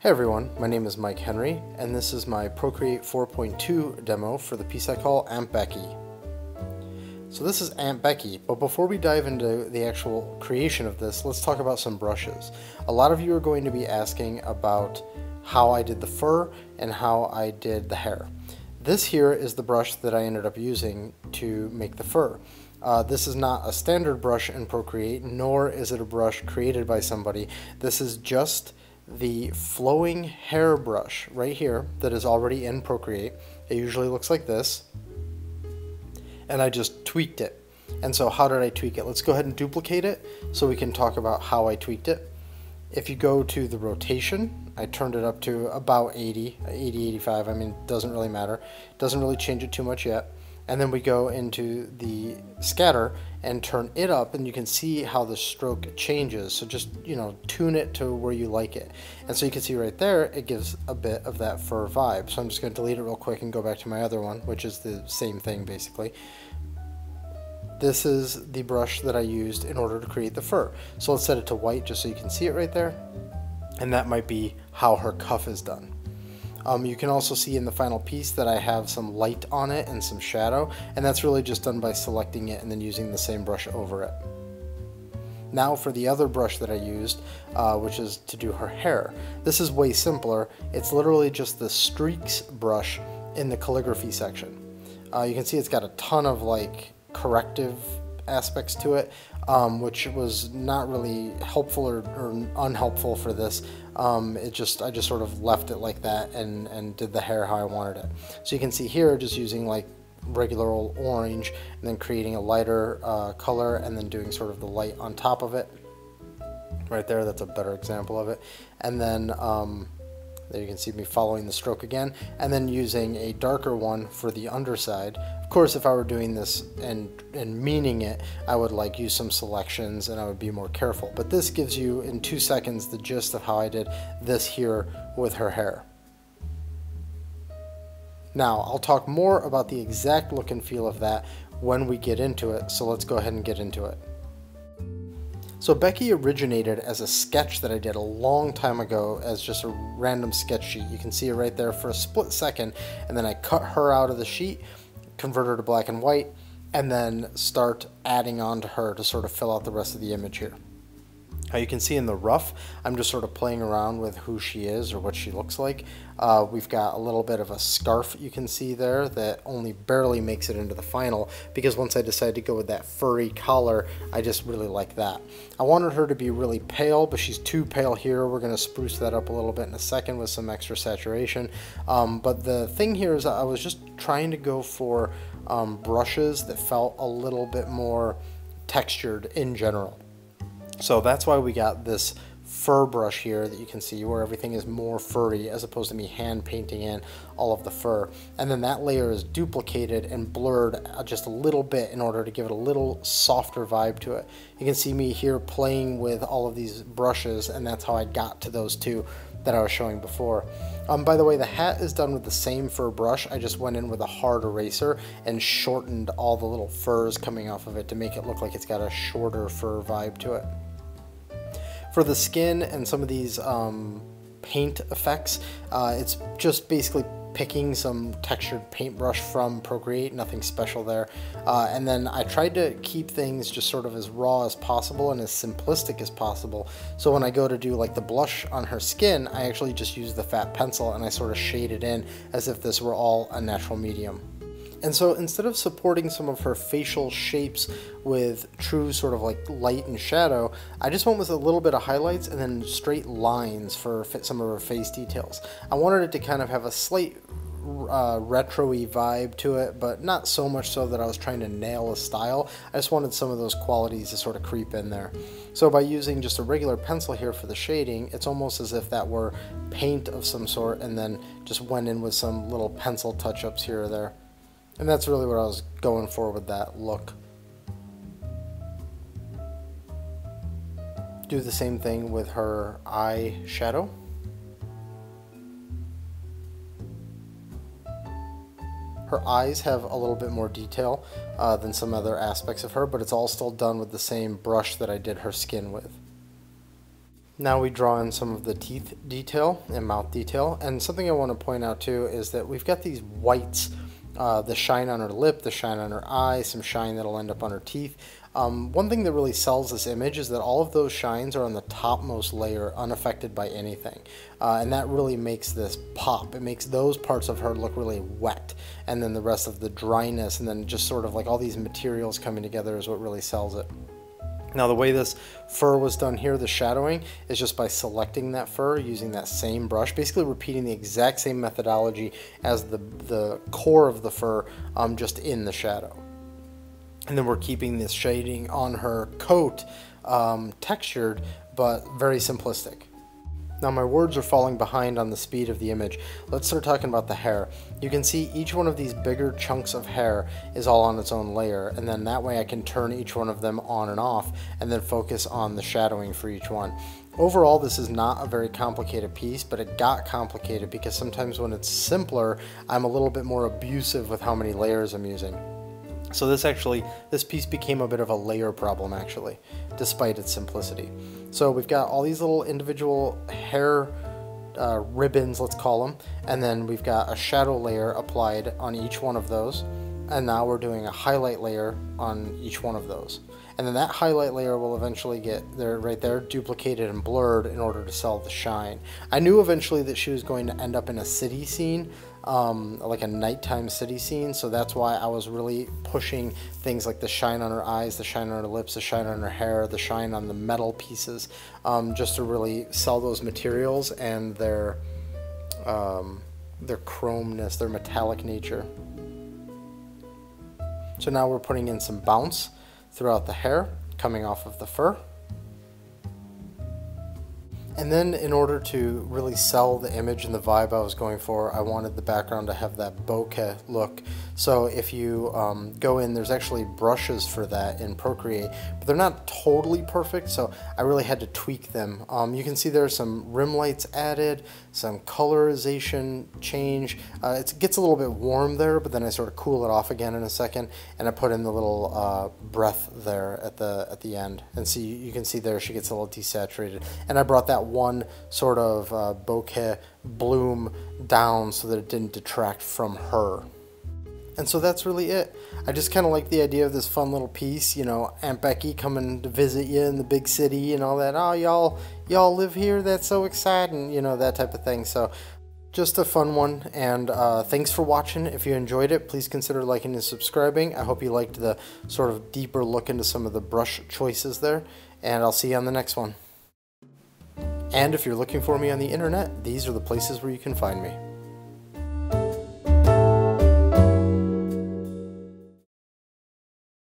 Hey everyone, my name is Mike Henry, and this is my Procreate 4.2 demo for the piece I call Aunt Becky. So this is Aunt Becky, but before we dive into the actual creation of this, let's talk about some brushes. A lot of you are going to be asking about how I did the fur and how I did the hair. This here is the brush that I ended up using to make the fur. This is not a standard brush in Procreate, nor is it a brush created by somebody. This is just the flowing hair brush right here that is already in Procreate. It usually looks like this, and I just tweaked it. And so how did I tweak it? Let's go ahead and duplicate it so we can talk about how I tweaked it. If you go to the rotation, I turned it up to about 80, 85, I mean, it doesn't really matter. It doesn't really change it too much yet. And then we go into the scatter and turn it up, and you can see how the stroke changes. So just, tune it to where you like it. And so you can see right there, it gives a bit of that fur vibe. So I'm just going to delete it real quick and go back to my other one, which is the same thing basically. This is the brush that I used in order to create the fur. So let's set it to white just so you can see it right there. And that might be how her cuff is done. You can also see in the final piece that I have some light on it and some shadow, and that's really just done by selecting it and then using the same brush over it. Now for the other brush that I used, which is to do her hair. This is way simpler. It's literally just the streaks brush in the calligraphy section. You can see it's got a ton of corrective aspects to it, which was not really helpful or unhelpful for this. I just sort of left it like that and did the hair how I wanted it. So you can see here just using regular old orange and then creating a lighter color and then doing sort of the light on top of it. Right there, that's a better example of it. And then there you can see me following the stroke again, and then using a darker one for the underside. Of course, if I were doing this and meaning it, I would use some selections and I would be more careful. But this gives you in 2 seconds the gist of how I did this here with her hair. Now, I'll talk more about the exact look and feel of that when we get into it, so let's go ahead and get into it. So Becky originated as a sketch that I did a long time ago as just a random sketch sheet. You can see it right there for a split second, and then I cut her out of the sheet, convert her to black and white, and then start adding on to her to sort of fill out the rest of the image here. You can see in the rough, I'm just sort of playing around with who she is or what she looks like. We've got a little bit of a scarf you can see there that only barely makes it into the final, because once I decided to go with that furry collar, I just really like that. I wanted her to be really pale, but she's too pale here. We're going to spruce that up a little bit in a second with some extra saturation. But the thing here is I was just trying to go for brushes that felt a little bit more textured in general. So that's why we got this fur brush here that you can see where everything is more furry as opposed to me hand painting in all of the fur. And then that layer is duplicated and blurred just a little bit in order to give it a little softer vibe to it. You can see me here playing with all of these brushes, and that's how I got to those two that I was showing before. By the way, the hat is done with the same fur brush. I just went in with a hard eraser and shortened all the little furs coming off of it to make it look like it's got a shorter fur vibe to it. For the skin and some of these paint effects, it's just basically picking some textured paintbrush from Procreate, nothing special there. And then I tried to keep things just sort of as raw as possible and as simplistic as possible. So when I go to do the blush on her skin, I actually just use the fat pencil and I sort of shade it in as if this were all a natural medium. And so instead of supporting some of her facial shapes with true sort of light and shadow, I just went with a little bit of highlights and then straight lines for some of her face details. I wanted it to kind of have a slight retro-y vibe to it, but not so much so that I was trying to nail a style. I just wanted some of those qualities to sort of creep in there. So by using just a regular pencil here for the shading, it's almost as if that were paint of some sort, and then just went in with some little pencil touch-ups here or there. And that's really what I was going for with that look. Do the same thing with her eye shadow. Her eyes have a little bit more detail than some other aspects of her, but it's all still done with the same brush that I did her skin with. Now we draw in some of the teeth detail and mouth detail, and something I want to point out too is that we've got these whites, the shine on her lip, the shine on her eye, some shine that'll end up on her teeth. One thing that really sells this image is that all of those shines are on the topmost layer, unaffected by anything, and that really makes this pop. It makes those parts of her look really wet, and then the rest of the dryness, and then just sort of like all these materials coming together is what really sells it. Now the way this fur was done here, the shadowing, is just by selecting that fur using that same brush, basically repeating the exact same methodology as the core of the fur, just in the shadow. And then we're keeping this shading on her coat textured, but very simplistic. Now my words are falling behind on the speed of the image. Let's start talking about the hair. You can see each one of these bigger chunks of hair is all on its own layer, and then that way I can turn each one of them on and off and then focus on the shadowing for each one. Overall, this is not a very complicated piece, but it got complicated because sometimes when it's simpler, I'm a little bit more abusive with how many layers I'm using. So this piece became a bit of a layer problem actually, despite its simplicity. So we've got all these little individual hair ribbons, let's call them, and then we've got a shadow layer applied on each one of those, and now we're doing a highlight layer on each one of those. And then that highlight layer will eventually get there, right there, duplicated and blurred in order to sell the shine. I knew eventually that she was going to end up in a city scene, like a nighttime city scene, so that's why I was really pushing things like the shine on her eyes, the shine on her lips, the shine on her hair, the shine on the metal pieces, just to really sell those materials and their chromeness, their metallic nature. So now we're putting in some bounce throughout the hair, coming off of the fur. And then in order to really sell the image and the vibe I was going for, I wanted the background to have that bokeh look. So if you go in, there's actually brushes for that in Procreate, but they're not totally perfect, so I really had to tweak them. You can see there are some rim lights added, some colorization change. It gets a little bit warm there, but then I sort of cool it off again in a second, and I put in the little breath there at the end. And see, you can see there she gets a little desaturated. And I brought that one sort of bokeh bloom down so that it didn't detract from her. And so that's really it. I just kind of like the idea of this fun little piece, you know, Aunt Becky coming to visit you in the big city and all that. Oh, y'all live here? That's so exciting, you know, that type of thing. So just a fun one, and thanks for watching. If you enjoyed it, please consider liking and subscribing. I hope you liked the sort of deeper look into some of the brush choices there, and I'll see you on the next one. And if you're looking for me on the internet, these are the places where you can find me.